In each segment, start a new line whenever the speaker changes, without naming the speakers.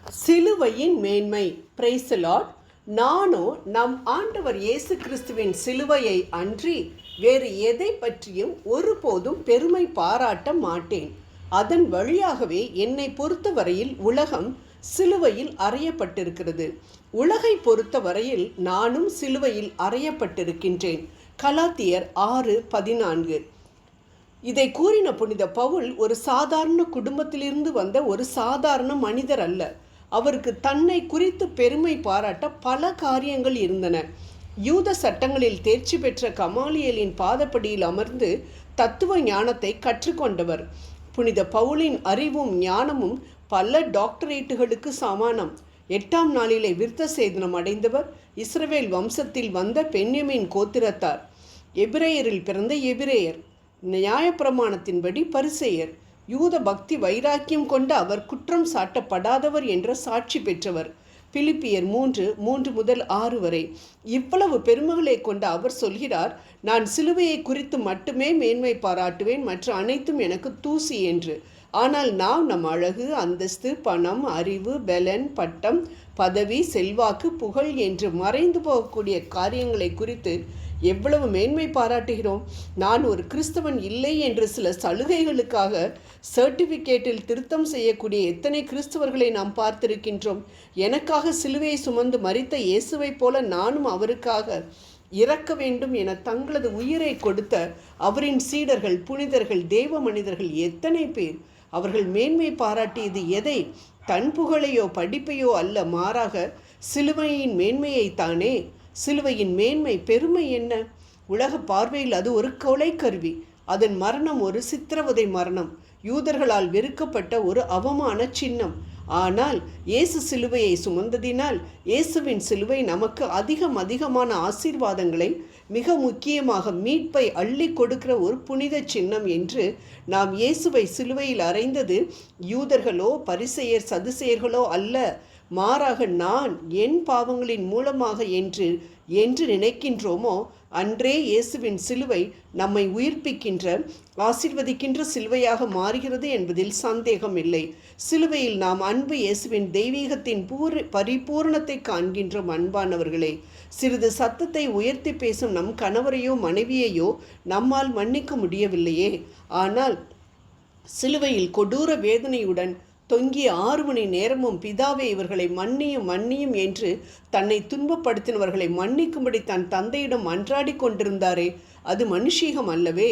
சிலுவையின் மேன்மை. Praise the Lord. நானோ நம் ஆண்டவர் இயேசு கிறிஸ்துவின் சிலுவையை அன்றி வேறு எதை பற்றியும் ஒருபோதும் பெருமை பாராட்ட மாட்டேன். அதன் வழியாகவே என்னை பொறுத்தவரையில் உலகம் சிலுவையில் அறையப்பட்டிருக்கிறது. உலகை பொறுத்தவரையில் நானும் சிலுவையில் அறையப்பட்டிருக்கின்றேன். கலாத்தியர் 6:14. இதை கூறின புனித பவுல் ஒரு சாதாரண குடும்பத்திலிருந்து வந்த ஒரு சாதாரண மனிதர் அல்ல. அவருக்கு தன்னை குறித்து பெருமை பாராட்ட பல காரியங்கள் இருந்தன. யூத சட்டங்களில் தேர்ச்சி பெற்ற கமாலியலின் பாதப்படியில் அமர்ந்து தத்துவ ஞானத்தை கற்றுக்கொண்டவர். புனித பவுலின் அறிவும் ஞானமும் பல டாக்டரேட்டுகளுக்கு சமானம். 8ஆம் நாளிலே விருத்த சேதனம் அடைந்தவர். இஸ்ரவேல் வம்சத்தில் வந்த பென்யமீன் கோத்திரத்தார். எபிரேயரில் பிறந்த எபிரேயர். நியாயப்பிரமாணத்தின்படி பரிசேயர். யூத பக்தி வைராக்கியம் கொண்ட அவர் குற்றம் சாட்டப்படாதவர் என்ற சாட்சி பெற்றவர். பிலிப்பியர் 3:3-6 வரை. இவ்வளவு பெருமைகளை கொண்ட அவர் சொல்கிறார், நான் சிலுவையை குறித்து மட்டுமே மேன்மை பாராட்டுவேன், மற்ற அனைத்தும் எனக்கு தூசி என்று. ஆனால் நாம் நம் அழகு, அந்தஸ்து, பணம், அறிவு, பலன், பட்டம், பதவி, செல்வாக்கு, புகழ் என்று மறைந்து போகக்கூடிய காரியங்களை குறித்து எவ்வளவு மேன்மை பாராட்டுகிறோம். நான் ஒரு கிறிஸ்தவன் இல்லை என்று சில சலுகைகளுக்காக சர்டிஃபிகேட்டில் திருத்தம் செய்யக்கூடிய எத்தனை கிறிஸ்தவர்களை நாம் பார்த்திருக்கின்றோம். எனக்காக சிலுவையை சுமந்து மரித்த இயேசுவைப் போல நானும் அவருக்காக இறக்க வேண்டும் என தங்களது உயிரை கொடுத்த அவரின் சீடர்கள், புனிதர்கள், தேவ மனிதர்கள் எத்தனை பேர். அவர்கள் மேன்மை பாராட்டியது எதை? தன் புகழையோ படிப்பையோ அல்ல, மாறாக சிலுவையின் மேன்மையைத்தானே. சிலுவையின் மேன்மை, பெருமை என்ன? உலக பார்வையில் அது ஒரு கொலை கருவி. அதன் மரணம் ஒரு சித்திரவதை மரணம், யூதர்களால் வெறுக்கப்பட்ட ஒரு அவமான சின்னம். ஆனால் இயேசு சிலுவையை சுமந்ததினால் இயேசுவின் சிலுவை நமக்கு அதிகமான ஆசீர்வாதங்களை, மிக முக்கியமாக மீட்பை அள்ளி கொடுக்கிற ஒரு புனித சின்னம் என்று நாம் இயேசுவை சிலுவையில் அறைந்தது யூதர்களோ பரிசேயர் சதுசேயர்களோ அல்ல, மாறாக நான் என் பாவங்களின் மூலமாக என்று நினைக்கின்றோமோ அன்றே இயேசுவின் சிலுவை நம்மை உயிர்ப்பிக்கின்ற, ஆசீர்வதிக்கின்ற சிலுவையாக மாறுகிறது என்பதில் சந்தேகம் இல்லை. சிலுவையில் நாம் அன்பு இயேசுவின் தெய்வீகத்தின் பரிபூர்ணத்தை காண்கின்றோம். அன்பானவர்களே, சிறிது சத்தத்தை உயர்த்தி பேசும் நம் கணவரையோ மனைவியையோ நம்மால் மன்னிக்க முடியவில்லையே. ஆனால் சிலுவையில் கொடூர வேதனையுடன் தொங்கிய 6 மணி நேரமும் பிதாவே இவர்களை மன்னியும் என்று தன்னை துன்பப்படுத்தினவர்களை மன்னிக்கும்படி தன் தந்தையிடம் மன்றாடி கொண்டிருந்தாரே, அது மனுஷீகம் அல்லவே,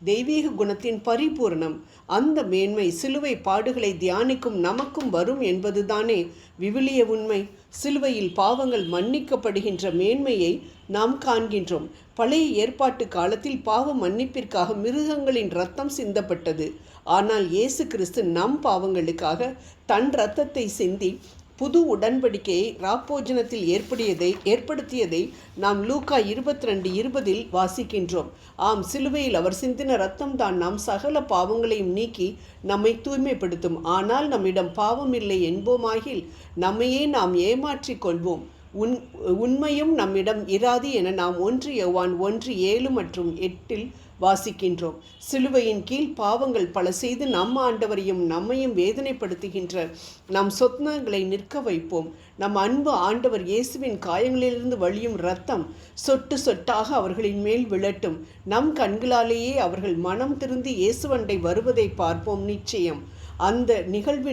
தெய்வீக குணத்தின் பரிபூர்ணம். அந்த மேன்மை சிலுவை பாடுகளை தியானிக்கும் நமக்கும் வரும் என்பதுதானே விவிலிய உண்மை. சிலுவையில் பாவங்கள் மன்னிக்கப்படுகின்ற மேன்மையை நாம் காண்கின்றோம். பழைய ஏற்பாட்டு காலத்தில் பாவ மன்னிப்பிற்காக மிருகங்களின் இரத்தம் சிந்தப்பட்டது. ஆனால் இயேசு கிறிஸ்து நம் பாவங்களுக்காக தன் இரத்தத்தை சிந்தி புது உடன்படிக்கையை ராப்போஜனத்தில் ஏற்படுத்தியதை நாம் லூக்கா 22:20 வாசிக்கின்றோம். ஆம், சிலுவையில் அவர் சிந்தின இரத்தம் தான் நாம் சகல பாவங்களையும் நீக்கி நம்மை தூய்மைப்படுத்தும். ஆனால் நம்மிடம் பாவம் இல்லை என்போமாகில் நம்மையே நாம் ஏமாற்றிக் கொள்வோம், உண்மையும் நம்மிடம் இராது என நாம் 1 யோவான் 1:7 மற்றும் 8 வாசிக்கின்றோம். சிலுவையின் கீழ் பாவங்கள் பல செய்து நம் ஆண்டவரையும் நம்மையும் வேதனைப்படுத்துகின்ற நம் சொத்னங்களை நிற்க வைப்போம். நம் அன்பு ஆண்டவர் இயேசுவின் காயங்களிலிருந்து வழியும் இரத்தம் சொட்டு சொட்டாக அவர்களின் மேல் விழட்டும். நம் கண்களாலேயே அவர்கள் மனம் திருந்தி இயேசுவண்டை வருவதை பார்ப்போம் நிச்சயம். அந்த நிகழ்வு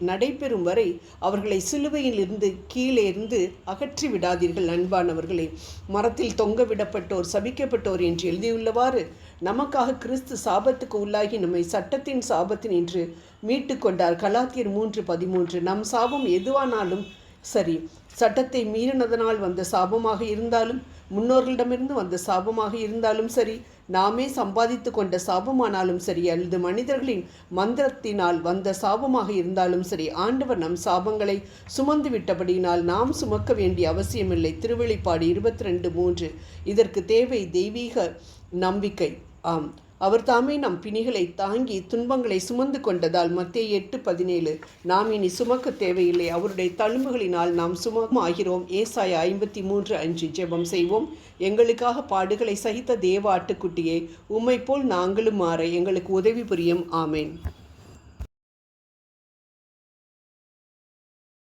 நடைபெறும் வரை அவர்களை சிலுவையில் இருந்து கீழே இருந்து அகற்றி விடாதீர்கள். அன்பானவர்களே, மரத்தில் தொங்க விடப்பட்டோர் சபிக்கப்பட்டோர் என்று எழுதியுள்ளவாறு நமக்காக கிறிஸ்து சாபத்துக்கு உள்ளாகி நம்மை சட்டத்தின் சாபத்தின் என்று மீட்டு கொண்டார். கலாத்தியர் 3:13. நம் சாபம் எதுவானாலும் சரி, சட்டத்தை மீறினதனால் வந்த சாபமாக இருந்தாலும், முன்னோர்களிடமிருந்து வந்த சாபமாக இருந்தாலும் சரி, நாமே சம்பாதித்து கொண்ட சாபமானாலும் சரி, அல்லது மனிதர்களின் மந்திரத்தினால் வந்த சாபமாக இருந்தாலும் சரி, ஆண்டவர் நம் சாபங்களை சுமந்து விட்டபடியினால் நாம் சுமக்க வேண்டிய அவசியமில்லை. திருவெளிப்பாடு 22:3. இதற்கு தேவை தெய்வீக நம்பிக்கை. ஆம், அவர் தாமே நம் பிணிகளை தாங்கி துன்பங்களை சுமந்து கொண்டதால் மத்தேயு 8:17. நாம் இனி சுமக்க தேவையில்லை, அவருடைய தழும்புகளினால் நாம் சுமமாகிறோம். ஏசாயா 53:5. ஜெபம் செய்வோம். எங்களுக்காக பாடுகளை சகித்த தேவ ஆட்டுக்குட்டியே, உம்மை போல் நாங்களும் மாற எங்களுக்கு உதவி புரியும். ஆமேன்.